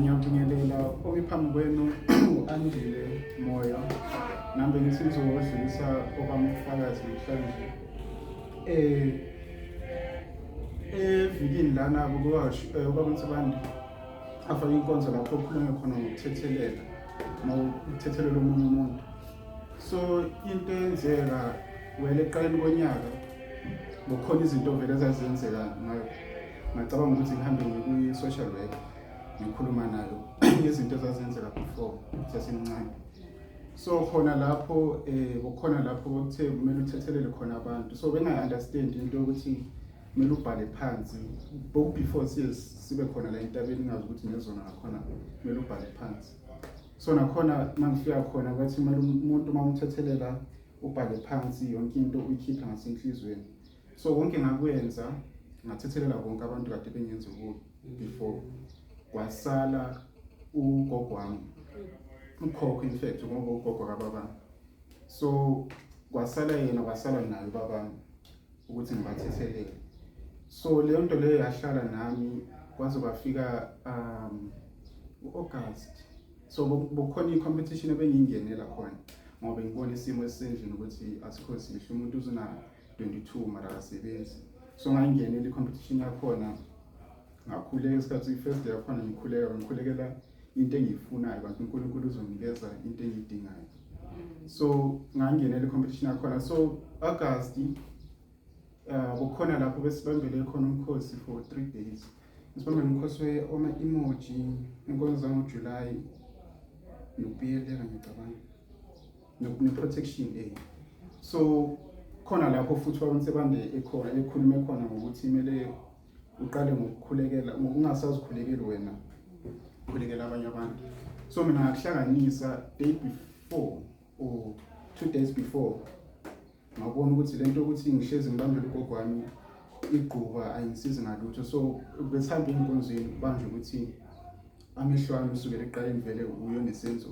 Ngiyabingelela okuphambi kwenu u-Andile Moya nambe ngithi ngizowudlulisa okwamfakazi namhlanje. Evikini lana okwaMthibande afake inkonzo lapho okhulunywa khona ngokuthethelela nokuthethelela omunye umuntu. So into eyenzeka wele eqaleni konyaka kukhona izinto vele ezazenzeka ngacabanga ukuthi ngihambe kwi-social worker ngikhuluma nayo izinto ezazenzeka before sasemncane. So khona lapho kukhona lapho kuthe kumele uthethelele khona abantu. So bengayi-understand into yokuthi kumele ubhale phansi before sibe khona la entabeni ngazi ukuthi ngezona ngakhona kumele ubhale phansi. So nakhona mangifika khona ukuthi kumele umuntu mawumthethelela ubhale phansi yonke into uyikhipha ngasenhlizweni. So konke ngakwenza ngathethelela bonke abantu kade bengenza kubo before kwasala ugogo wami ukhokho in fact ngoba ugogo kababa. So kwasala yena kwasala nayo baba ukuthi ngibathethelele. So leyo nto leyo yahlala nami kwaze kwafika August. So bukhona i-competition ebengiyingenela khona ngoba ngibona isimo esenjini ukuthi asikho sihle umuntu uzuna 22 mara akasebenzi. So ngayingenela i-competition yakhona ngakhuleka isikhathi first day yakhona ngikhulekela into engiyifunayo kanti uNkulunkulu uzonginikeza into engiyidingayo. So ngangingenela i-competition yakhona. So August kukhona lapho besibambele khona umkhosi for 3 days. Sibambele umkhosi we-emoji inkonzo zangoJuly noPLR ngicabanga no-protection day. So khona lapho futhi waMthibande ekhona ekhulume khona ngokuthi kumele uqale ngokukhulekela ungasazikhulekeli wena ukhulekela abanye abantu. So mina ngakuhlanganisa day before or 2 days before ngabona ukuthi lento ukuthi ngihlezi ngibambele ugogo wami igquba ayingisizi ngalutho. So besihamba inkonzweni kubanje ukuthi amehlo ami usukela eqaleni vele uyo nesenzo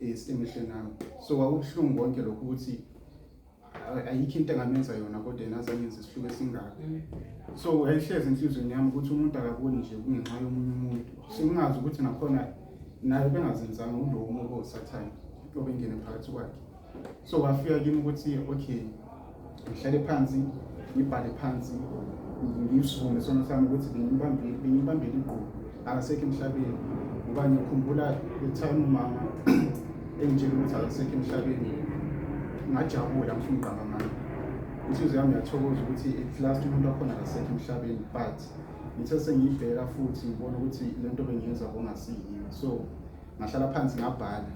esemehlweni nami. So kwakubuhlungu konke lokho ukuthi ayikho into engamenza yona kodwa nazangenza isihluko esingaka. So wayehlezi enhlizweni yami ukuthi umuntu akaboni nje kungenxa yomunye umuntu. Singazi ukuthi nakhona naye bengazenzanga ulo umuntu osathane obengene phakathi kwakhe. So wafika kimi ukuthi okay ngihlale phansi ngibhale phansi ngisivume sona sami ukuthi bengimbambele igqubu akasekho emhlabeni ngoba ngikhumbula le time umama engitshela ukuthi akasekho emhlabeni ngajabula ngifuna uqamba ngani. Inhliziyo yami yathokoza ukuthi at last umuntu wakhona akasekho emhlabeni but ngithe sengiyibheka futhi ngibona ukuthi lento bengiyenza bongasiyini. So ngahlala phansi ngabhala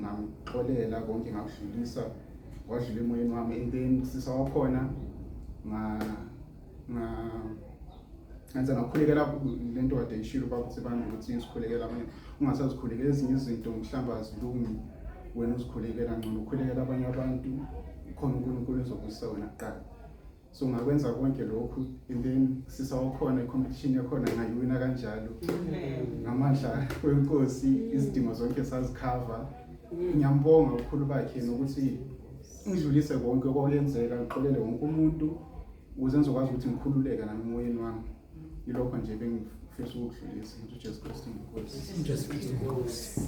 ngamxolela konke ngakudlulisa kwadlula emoyeni wami and then sisa wakhona ngenza ngakhulekela lento kade ishilo bakuthibana ukuthi isikhulekela abanye ungasazikhulekela ezinye izinto mhlamba azilungi wena uzikhulekela ngcono ukhulekela abanye abantu khona uNkulunkulu ezokuzisa wena kuqala. so ngakwenza konke lokhu and then sisawakhona i-competition yakhona ngayiwina kanjalo ngamandla kwenkosi izidingo zonke sazikhava. Ngiyambonga ukhulu bakhe nokuthi ngidlulise konke okwenzeka ngixolele wonke umuntu ukuze ngizokwazi ukuthi ngikhululeke nami emoyeni wami. Yilokho nje bengifisa ukudlulisa uJesu Kristu inkosi.